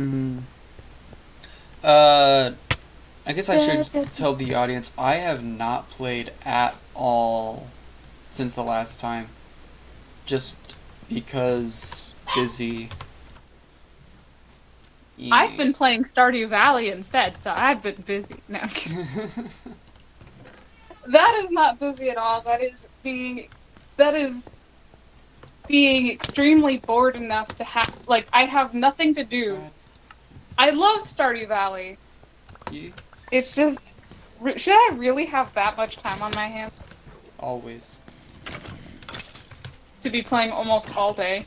Hmm. Uh, I guess I should tell the audience I have not played at all since the last time. Just because busy. I've Yeah. been playing Stardew Valley instead, so I've been busy. No, that is not busy at all. That is being extremely bored enough to have like I have nothing to do. God. I love Stardew Valley. Yeah. It's just should I really have that much time on my hands Always. to be playing almost all day?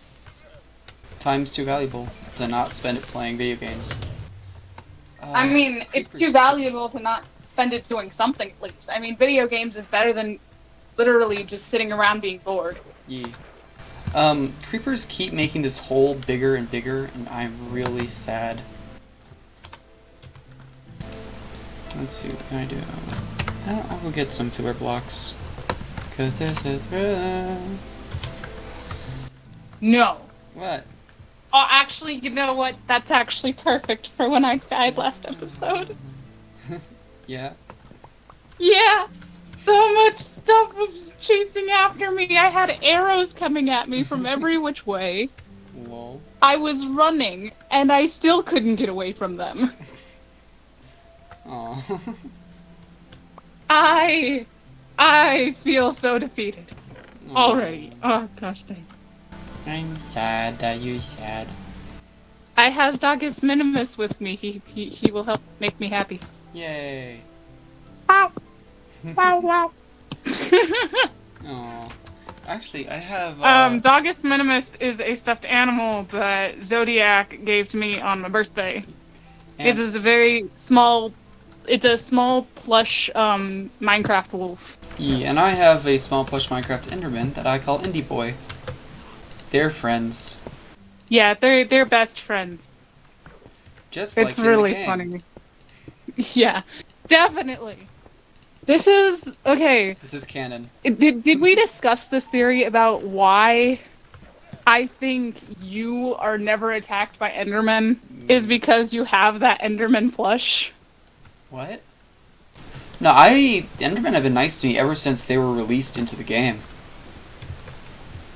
Time's too valuable to not spend it playing video games. I mean, it's too Creepers keep. valuable to not spend it doing something at least. I mean, video games is better than literally just sitting around being bored. Yeah. Creepers keep making this hole bigger and bigger, and I'm really sad. Let's see, what can I do? I'll go get some filler blocks. Cause there's a thriller. No. What? Oh, actually, you know what? That's actually perfect for when I died last episode. Yeah? Yeah, so much stuff was just chasing after me. I had arrows coming at me from every which way. Lol. I was running, and I still couldn't get away from them. Aw. I I feel so defeated already. Oh gosh dang. I'm sad that you're sad. I has Dagus Minimus with me. He will help make me happy. Yay. Wow. Wow wow. Aw. Actually, I have, Dogus Minimus is a stuffed animal that Zodiak gave to me on my birthday. It and, is a very small. It's a small plush Minecraft wolf. yeah, and I have a small plush Minecraft Enderman that I call Indie Boy. They're friends. Yeah, they're best friends. Just It's like in the really game. funny. Yeah, definitely. This is okay. This is canon. Did we discuss this theory about why I think you are never attacked by Endermen is Mm, because you have that Enderman plush? what? No, Endermen have been nice to me ever since they were released into the game.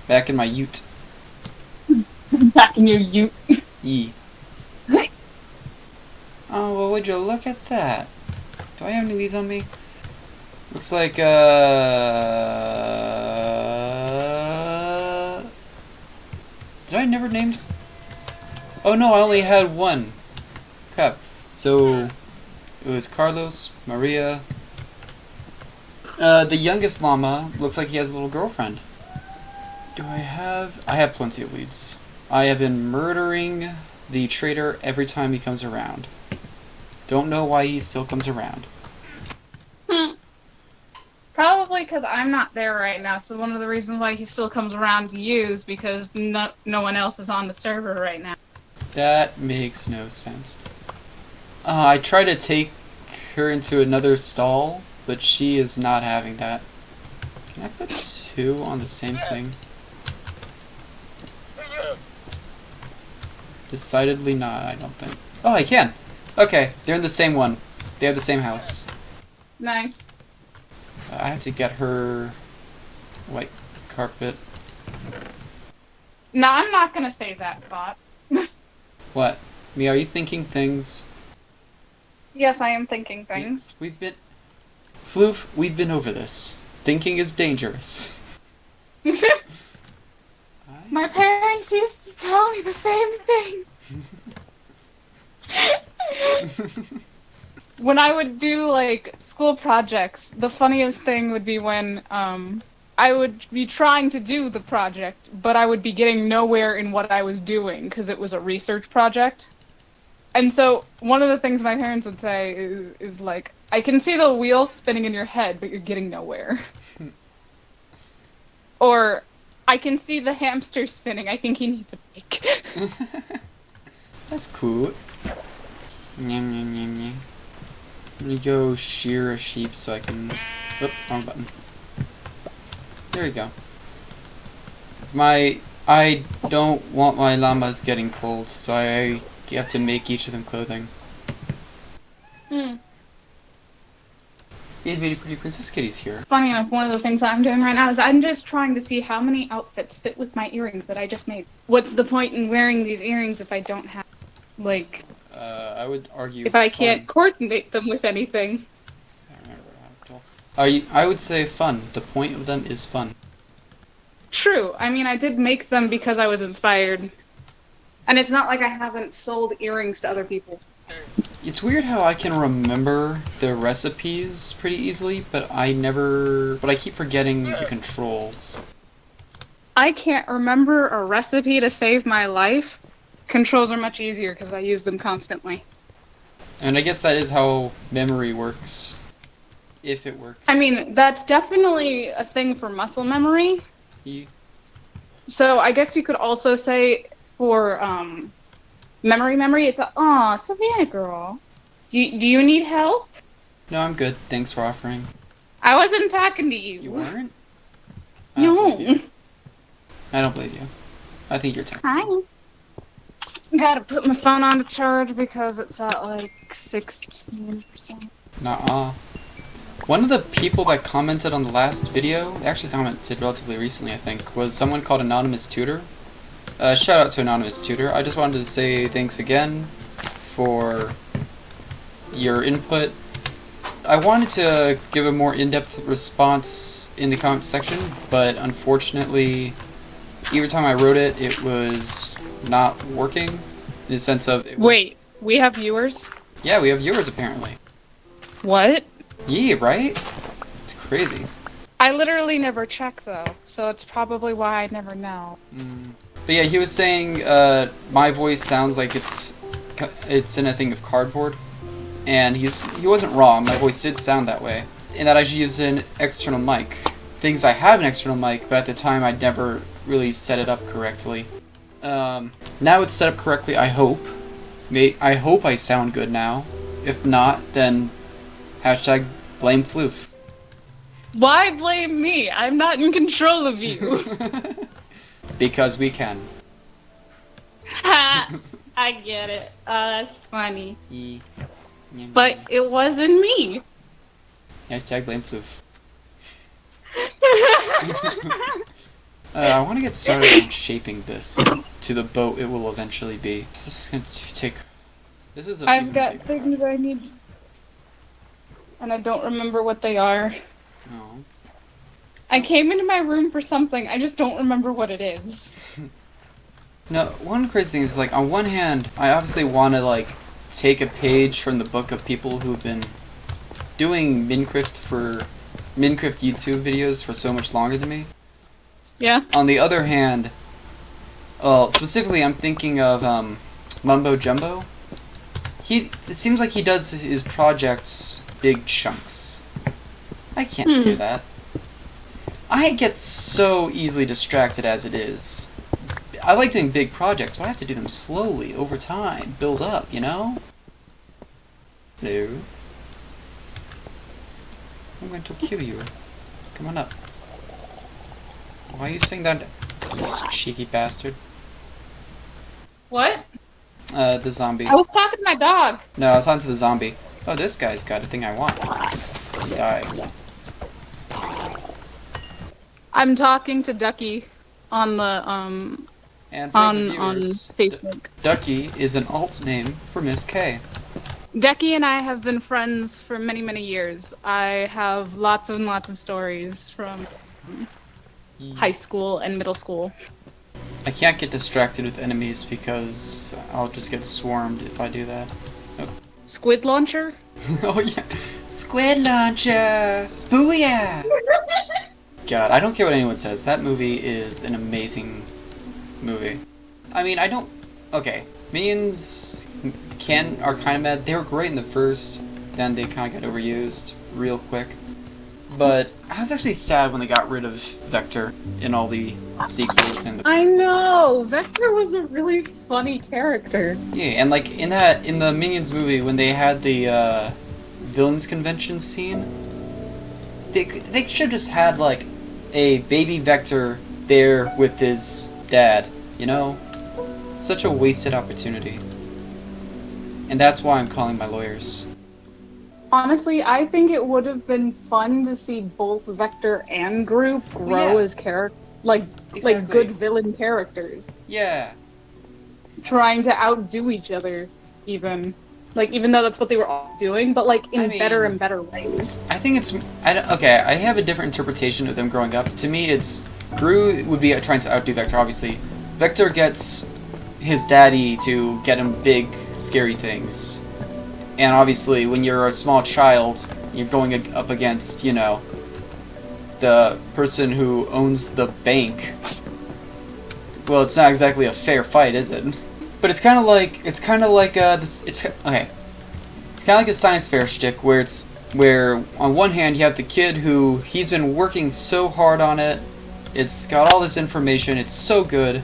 Back in my ute. Back in your ute. Yee. Oh, well, would you look at that? Do I have any leads on me? Looks like, did I never name just... Oh no, I only had one. Crap. So, it was Carlos, Maria. The youngest llama looks like he has a little girlfriend. Do I have... I have plenty of leads. I have been murdering the traitor every time he comes around. Don't know why he still comes around. Probably because I'm not there right now, so one of the reasons why he still comes around to you is because no one else is on the server right now. That makes no sense. I try to take her into another stall, but she is not having that. Can I put two on the same thing? Decidedly not, I don't think. Oh, I can! Okay, they're in the same one. They have the same house. Nice. I have to get her white carpet. No, I'm not gonna say that thought. What? Me, are you thinking things? Yes, I am thinking We, things. we've been... Floof, we've been over this. Thinking is dangerous. My parents used to tell me the same thing. When I would do like school projects, the funniest thing would be when I would be trying to do the project, but I would be getting nowhere in what I was doing because it was a research project. And so one of the things my parents would say is like, I can see the wheels spinning in your head, but you're getting nowhere. Or I can see the hamster spinning. I think he needs a break. That's cool. Nyam, nyam, nyam, nyam. Let me go shear a sheep so I can... Oh, wrong button. There we go. I don't want my llamas getting cold, so I You have to make each of them clothing. Hmm. Itty Pretty Princess Kitty's here. Funny enough, one of the things I'm doing right now is I'm just trying to see how many outfits fit with my earrings that I just made. What's the point in wearing these earrings if I don't have, like... I would argue... if I can't coordinate them with anything. I don't remember. I would say fun. The point of them is fun. True. I mean, I did make them because I was inspired. And it's not like I haven't sold earrings to other people. It's weird how I can remember the recipes pretty easily, but I keep forgetting the controls. I can't remember a recipe to save my life. Controls are much easier because I use them constantly. And I guess that is how memory works. If it works. I mean, that's definitely a thing for muscle memory. Yeah. So I guess you could also say for memory, it's aw, Savannah girl. Do you need help? No, I'm good. Thanks for offering. I wasn't talking to you. You weren't? No. I don't believe you. I think you're talking. Hi. Gotta put my phone on to charge because it's at like 16%. Nuh-uh. One of the people that commented on the last video, they actually commented relatively recently, I think, was someone called Anonymous Tutor. Shout out to Anonymous Tutor. I just wanted to say thanks again for your input. I wanted to give a more in-depth response in the comment section, but unfortunately, every time I wrote it, it was not working. In the sense of... Wait, we have viewers? Yeah, we have viewers apparently. What? Yeah, right? It's crazy. I literally never check though, so it's probably why I never know. But yeah, he was saying my voice sounds like it's in a thing of cardboard, and he wasn't wrong. My voice did sound that way, and that I should use an external mic. Things I have an external mic, but at the time I'd never really set it up correctly. Now it's set up correctly. I hope. I hope I sound good now. If not, then hashtag blame Floof. Why blame me? I'm not in control of you. Because we can. Ha! I get it. That's funny. But it wasn't me. Hashtag blame Floof. I want to get started on shaping this to the boat it will eventually be. This is going to take... This is a... I've got things I need. And I don't remember what they are. Oh. I came into my room for something, I just don't remember what it is. No, one crazy thing is, like, on one hand, I obviously want to, like, take a page from the book of people who've been doing Minkrift YouTube videos for so much longer than me. Yeah? On the other hand, well, specifically I'm thinking of, Mumbo Jumbo. It seems like he does his projects big chunks. I can't do that. I get so easily distracted as it is. I like doing big projects, but I have to do them slowly, over time, build up, you know? No. I'm going to kill you. Come on up. Why are you saying that, you cheeky bastard? What? The zombie. I was talking to my dog. No, I was on to the zombie. Oh, this guy's got a thing I want. Die. I'm talking to Ducky on the, And for on the viewers, Facebook. Ducky is an alt name for Miss K. Ducky and I have been friends for many, many years. I have lots and lots of stories from high school and middle school. I can't get distracted with enemies because I'll just get swarmed if I do that. Nope. Squid launcher? Oh yeah! Squid launcher! Booyah! God, I don't care what anyone says. That movie is an amazing movie. I mean, I don't... Okay, Minions are kind of mad. They were great in the first, then they kind of got overused real quick. But I was actually sad when they got rid of Vector in all the sequels and the... I know! Vector was a really funny character. Yeah, and like in the Minions movie, when they had the villains convention scene, they should have just had like a baby Vector there with his dad, you know? Such a wasted opportunity. And that's why I'm calling my lawyers. Honestly, I think it would have been fun to see both Vector and Group grow as like Exactly. good villain characters, Yeah. trying to outdo each other, even even though that's what they were all doing, but like I in better mean, and better ways. I think it's... okay, I have a different interpretation of them growing up. To me, it's... Gru would be trying to outdo Vector, obviously. Vector gets his daddy to get him big, scary things. And obviously, when you're a small child, you're going up against, you know, the person who owns the bank. Well, it's not exactly a fair fight, is it? But it's kind of like this. It's okay. It's kind of like a science fair shtick where on one hand you have the kid who he's been working so hard on it. It's got all this information. It's so good.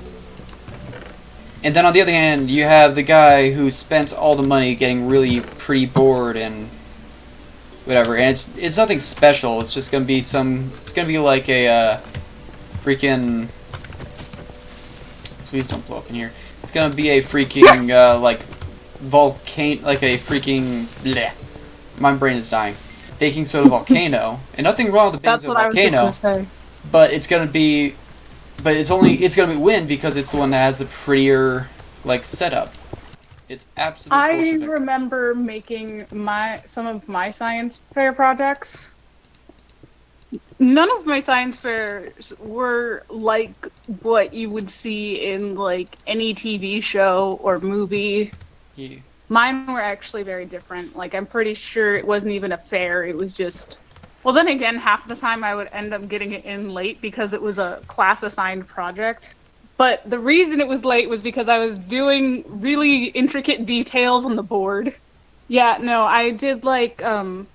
And then on the other hand, you have the guy who spent all the money getting really pretty bored and whatever. And it's nothing special. It's just gonna be it's gonna be like a freaking. Please don't blow up in here. It's gonna be a freaking like volcano, like a freaking. Bleh. My brain is dying. Baking soda volcano, and nothing wrong with the baking soda volcano. That's what I was just gonna say. But it's gonna be. But it's gonna win because it's the one that has the prettier like setup. It's absolutely. I remember making some of my science fair projects. None of my science fairs were like what you would see in like any TV show or movie. Yeah. Mine were actually very different. Like I'm pretty sure it wasn't even a fair. It was just. Well, then again, half the time I would end up getting it in late because it was a class-assigned project. But the reason it was late was because I was doing really intricate details on the board. Yeah, no, I did like, I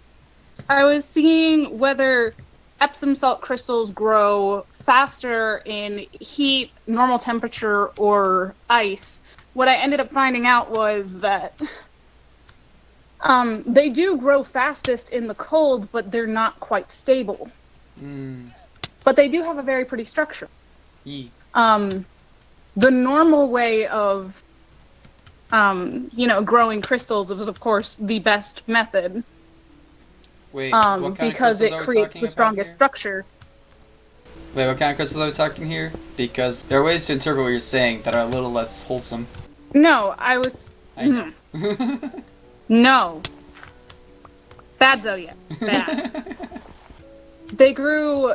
was seeing whether Epsom salt crystals grow faster in heat, normal temperature, or ice. What I ended up finding out was that they do grow fastest in the cold, but they're not quite stable. But they do have a very pretty structure. Yeah. The normal way of, growing crystals is, of course, the best method. Wait, what kind of because it crystals are we creates talking the about strongest here? structure. Wait, what kind of crystals are we talking here? Because there are ways to interpret what you're saying that are a little less wholesome. No, I was. I know. No. Bad Zodiac. Bad. They grew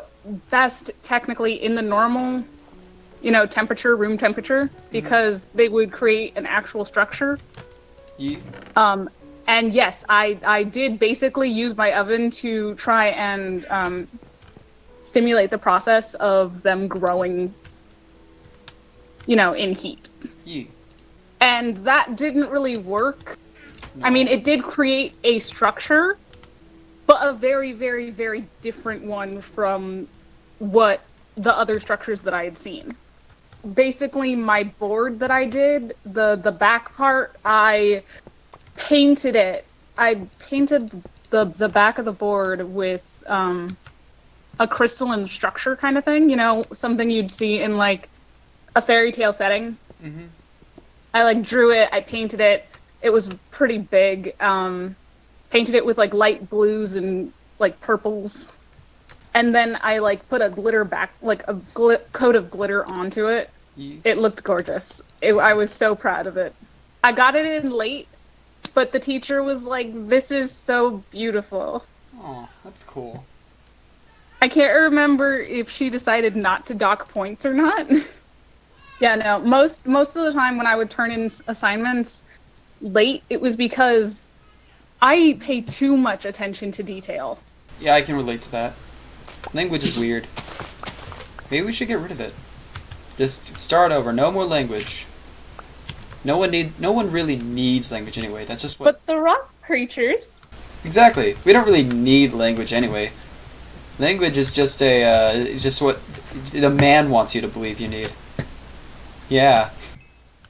best technically in the normal, temperature, room temperature, because they would create an actual structure. Yeah. And yes, I did basically use my oven to try and stimulate the process of them growing, in heat. Yeah. And that didn't really work. No. I mean, it did create a structure, but a very, very, very different one from what the other structures that I had seen. Basically, my board that I did, the back part, I painted it. I painted the back of the board with a crystalline structure kind of thing, something you'd see in like a fairy tale setting. Mm-hmm. I drew it, I painted it. It was pretty big. Painted it with light blues and purples. And then I put a glitter back, a coat of glitter onto it. Yeah. It looked gorgeous. I was so proud of it. I got it in late, but the teacher was like, "This is so beautiful." Oh, that's cool. I can't remember if she decided not to dock points or not. Yeah, no. Most of the time when I would turn in assignments late, it was because I pay too much attention to detail. Yeah, I can relate to that. Language is weird. Maybe we should get rid of it. Just start over. No more language. No one really needs language anyway. That's just what. But the rock creatures. Exactly. We don't really need language anyway. Language is just is just what the man wants you to believe you need. Yeah.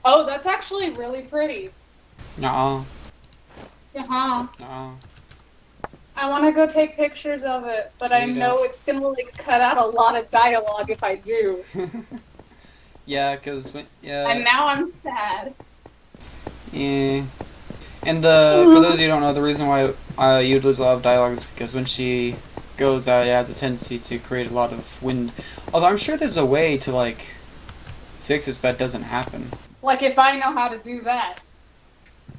Oh, that's actually really pretty. Nuh-uh. Uh-huh. Nuh-uh. I want to go take pictures of it, but I You know it's going to cut out a lot of dialogue if I do. Yeah, because And now I'm sad. Yeah. And for those of you who don't know, the reason why you'd lose a lot of dialogue is because when she goes out, it has a tendency to create a lot of wind. Although I'm sure there's a way to, like, fix it so that doesn't happen. Like, if I know how to do that.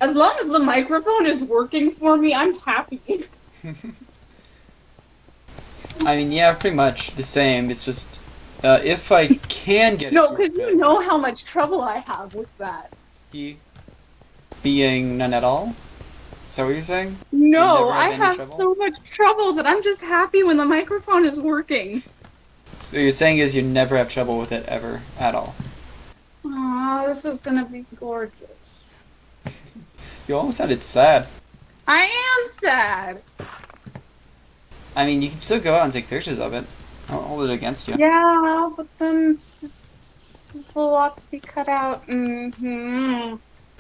As long as the microphone is working for me, I'm happy. I mean, yeah, pretty much the same. It's just, if I can get it No, to because work you know how much trouble I have with that. being none at all? Is that what you're saying? No, never have I any have trouble? so much trouble that I'm just happy when the microphone is working. So what you're saying is you never have trouble with it ever, at all. Aw, this is gonna be gorgeous. You almost sounded sad. I am sad. I mean, you can still go out and take pictures of it. I'll hold it against you. Yeah, but then it's a lot to be cut out. Mm-hmm.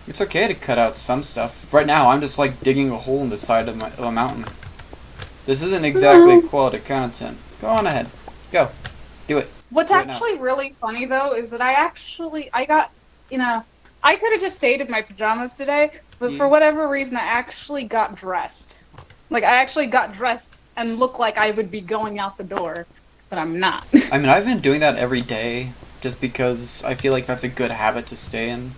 It's okay to cut out some stuff. Right now, I'm just like digging a hole in the side of a mountain. This isn't exactly quality content. Go on ahead. Go. Do it. What's Do it actually really funny though is that I got, I could have just stayed in my pajamas today, but for whatever reason I actually got dressed. Like, I actually got dressed and looked like I would be going out the door, but I'm not. I mean, I've been doing that every day just because I feel like that's a good habit to stay in.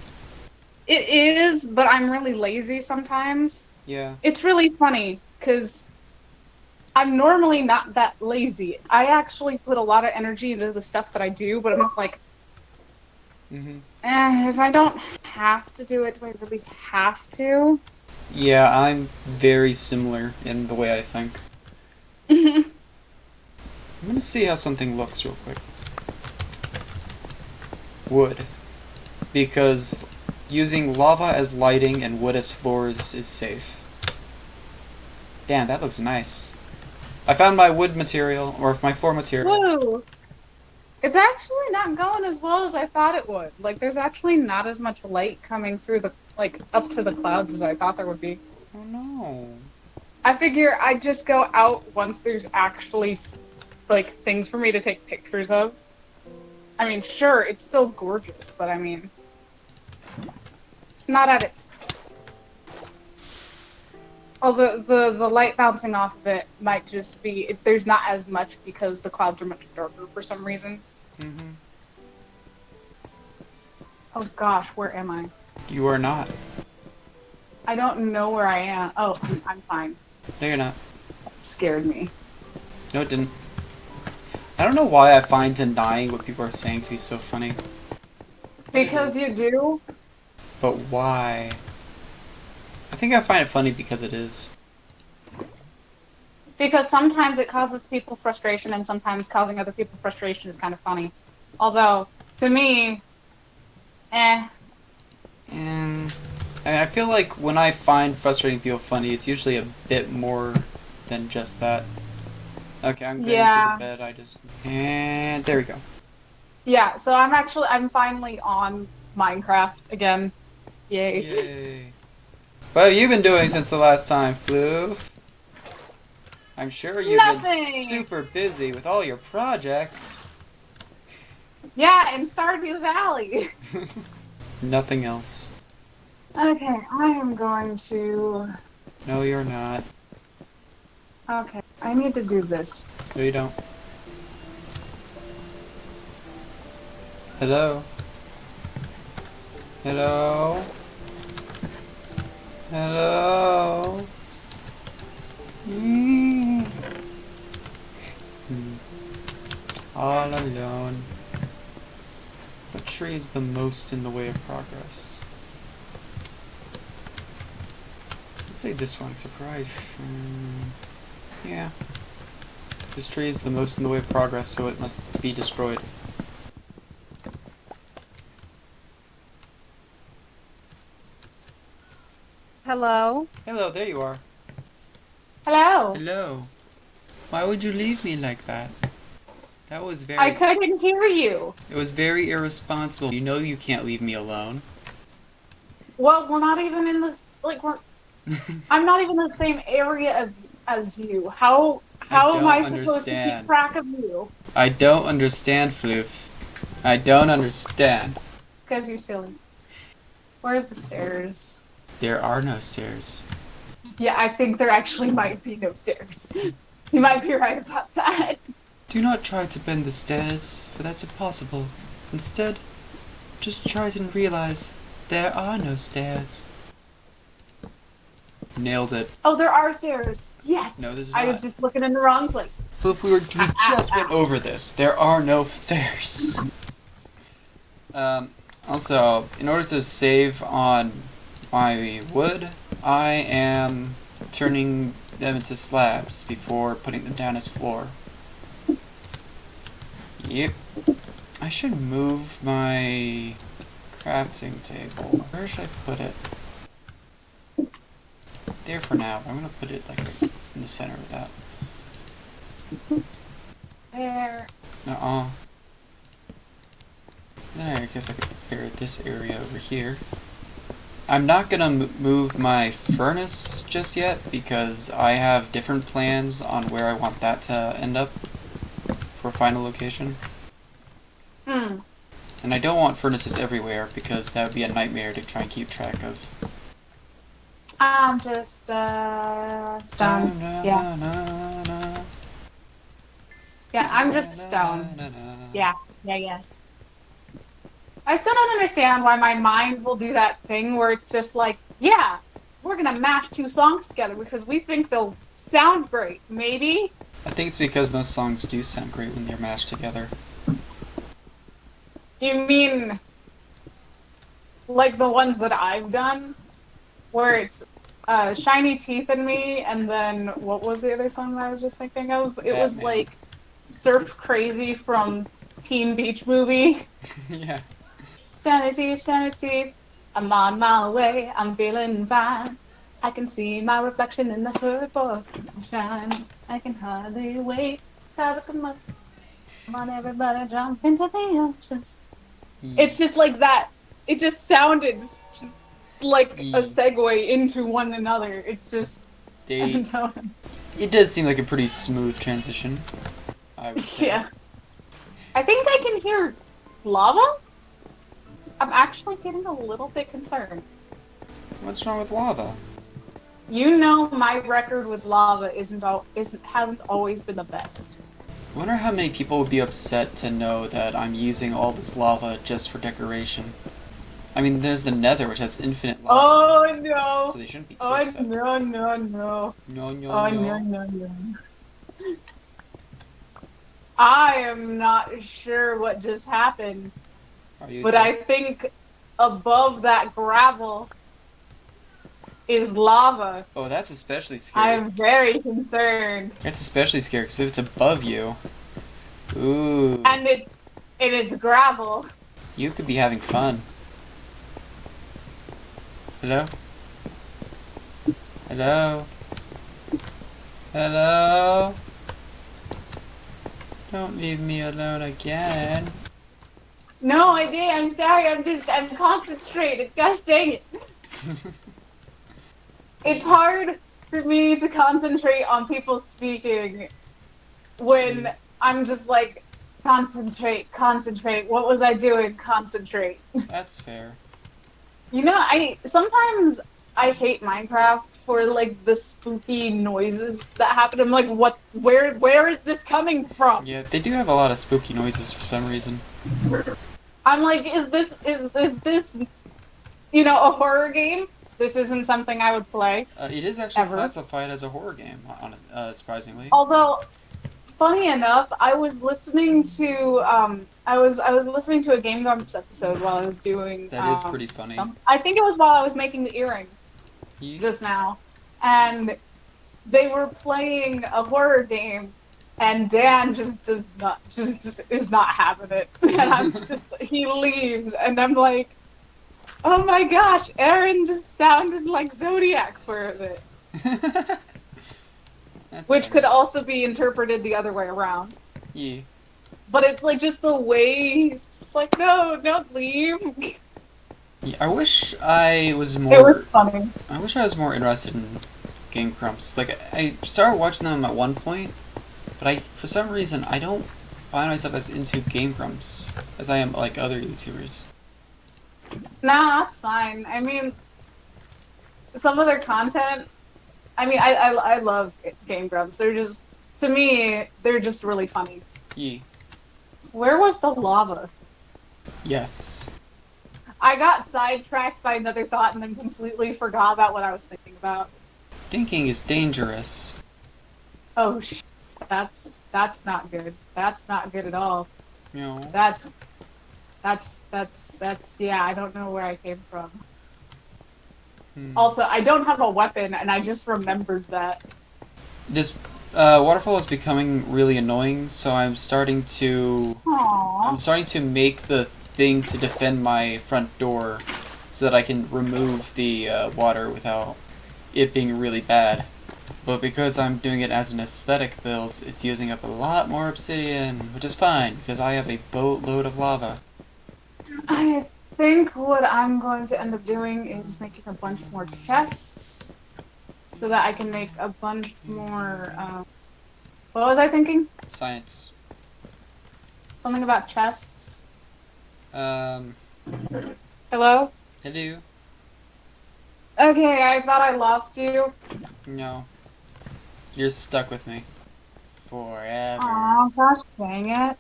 It is, but I'm really lazy sometimes. Yeah. It's really funny, because I'm normally not that lazy. I actually put a lot of energy into the stuff that I do, but I'm just like, if I don't have to do it, do I really have to? Yeah, I'm very similar in the way I think. I'm gonna see how something looks real quick. Wood. Because using lava as lighting and wood as floors is safe. Damn, that looks nice. I found my wood material, or my floor material. Whoa! It's actually not going as well as I thought it would. Like, there's actually not as much light coming through the, like, up to the clouds as I thought there would be. Oh no. I figure I'd just go out once there's actually, like, things for me to take pictures of. I mean, sure, it's still gorgeous, but I mean, it's not at its... Oh, the light bouncing off of it might just be... There's not as much because the clouds are much darker for some reason. Oh gosh, where am I? You are not. I don't know where I am. Oh, I'm fine. No, you're not. That scared me. No, it didn't. I don't know why I find denying what people are saying to be so funny. Because you do? But why? I think I find it funny because it is. Because sometimes it causes people frustration, and sometimes causing other people frustration is kind of funny. Although, to me, And I feel like when I find frustrating people funny, it's usually a bit more than just that. Okay, I'm getting to the bed. And there we go. Yeah, so I'm finally on Minecraft again. Yay. Yay. What have you been doing since the last time, Floof? I'm sure you've been super busy with all your projects. Yeah, in Stardew Valley. Nothing else. Okay, I am going to... No, you're not. Okay, I need to do this. No, you don't. Hello? Hello? Hello? All alone. What tree is the most in the way of progress? Let's say this one, surprise. Yeah. This tree is the most in the way of progress, so it must be destroyed. Hello? Hello, there you are. Hello? Hello. Why would you leave me like that? That was very... I couldn't hear you. It was very irresponsible. You know you can't leave me alone. Well, we're not even in this, like, I'm not even in the same area as you. How am I supposed to keep track of you? I don't understand, Floof. I don't understand. Because you're silly. Where's the stairs? There are no stairs. Yeah, I think there actually might be no stairs. You might be right about that. Do not try to bend the stairs, for that's impossible. Instead, just try to realize there are no stairs. Nailed it. Oh, there are stairs. Yes. No, there's I not. was just looking in the wrong place. Flip, we just went over this. There are no stairs. Also, in order to save on my wood, I am turning them into slabs before putting them down as floor. Yep. I should move my crafting table. Where should I put it? There for now. I'm gonna put it like right in the center of that. There. Nuh-uh. Then I guess I could prepare this area over here. I'm not gonna move my furnace just yet because I have different plans on where I want that to end up for final location. Hmm. And I don't want furnaces everywhere because that would be a nightmare to try and keep track of. I'm just stone. Yeah. Yeah, I'm just stone. Yeah. I still don't understand why my mind will do that thing where it's just like, yeah, we're gonna mash two songs together because we think they'll sound great. Maybe. I think it's because most songs do sound great when they're mashed together. You mean like the ones that I've done, where it's Shiny Teeth in Me, and then what was the other song that I was just thinking of? It was Batman. like Surf Crazy from Teen Beach Movie. Yeah. Shiny teeth, I'm on my way, I'm feeling fine. I can see my reflection in the surfboard. Shine, I can hardly wait. Cause I come on, everybody jump into the ocean. It's just like that. It just sounded just like a segue into one another. It's just. It does seem like a pretty smooth transition, I would say. Yeah. I think I can hear lava? I'm actually getting a little bit concerned. What's wrong with lava? You know my record with lava hasn't always been the best. I wonder how many people would be upset to know that I'm using all this lava just for decoration. I mean, there's the Nether, which has infinite lava. Oh no! So they shouldn't be too upset. No. No. No. I am not sure what just happened, but I think above that gravel is lava. Oh, that's especially scary. I am very concerned. That's especially scary because if it's above you, ooh. And it is gravel. You could be having fun. Hello? Hello? Hello? Don't leave me alone again. No, I did. I'm sorry. I'm concentrated. Gosh dang it. It's hard for me to concentrate on people speaking when I'm just like, concentrate. What was I doing? Concentrate. That's fair. You know, sometimes I hate Minecraft for like the spooky noises that happen. I'm like, what? Where is this coming from? Yeah, they do have a lot of spooky noises for some reason. I'm like, is this, you know, a horror game? This isn't something I would play. It is actually ever. classified as a horror game, surprisingly. Although, funny enough, I was listening to I was listening to a Game Grumps episode while I was doing. That is pretty funny. I think it was while I was making the earring just now, and they were playing a horror game, and Dan just is not having it, and he leaves, and I'm like, oh my gosh, Aaron just sounded like Zodiak for a bit. Which could also be interpreted the other way around. Yeah. But it's like just the way he's just like, no, don't leave. Yeah, I wish I was more. It was funny. I wish I was more interested in Game Grumps. Like, I started watching them at one point, but for some reason, I don't find myself as into Game Grumps as I am, like, other YouTubers. Nah, that's fine. I mean, some of their content. I mean, I love Game Grumps. They're just, to me, they're just really funny. Ye. Where was the lava? Yes. I got sidetracked by another thought and then completely forgot about what I was thinking about. Thinking is dangerous. Oh, that's not good. That's not good at all. No. That's yeah. I don't know where I came from. Also, I don't have a weapon, and I just remembered that. This waterfall is becoming really annoying, so I'm starting to make the thing to defend my front door so that I can remove the water without it being really bad. But because I'm doing it as an aesthetic build, it's using up a lot more obsidian, which is fine, because I have a boatload of lava. I think what I'm going to end up doing is making a bunch more chests so that I can make a bunch more. What was I thinking? Science. Something about chests. Um, Hello? hello? Okay, I thought I lost you. No. You're stuck with me. Forever. Aw, gosh dang it.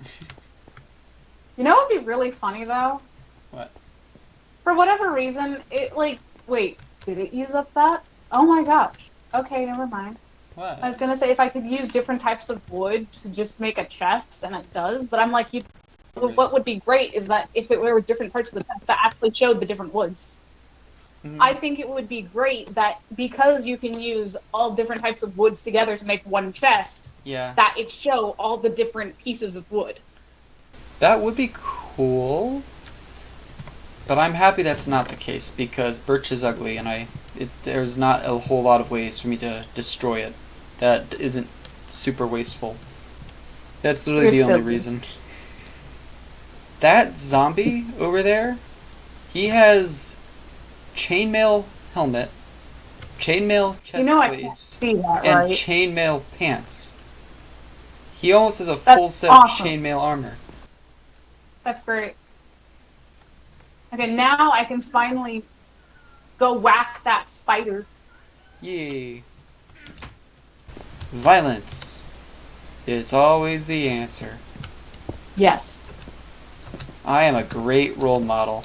You know what would be really funny, though? What? For whatever reason, it, like, wait, did it use up that? Oh my gosh. Okay, never mind. What? I was gonna say if I could use different types of wood to just make a chest, and it does, but I'm like, Really? what would be great is that if it were different parts of the chest that actually showed the different woods. Mm-hmm. I think it would be great that because you can use all different types of woods together to make one chest, Yeah. that it show all the different pieces of wood. That would be cool. But I'm happy that's not the case because birch is ugly and there's not a whole lot of ways for me to destroy it that isn't super wasteful. That's really You're the only silly. reason. That zombie over there, he has chainmail helmet, chainmail chest I can't plate, see that, and right? chainmail pants. He almost has a That's full set awesome. of chainmail armor. That's great. Okay, now I can finally go whack that spider. Yay. Violence is always the answer. Yes. I am a great role model.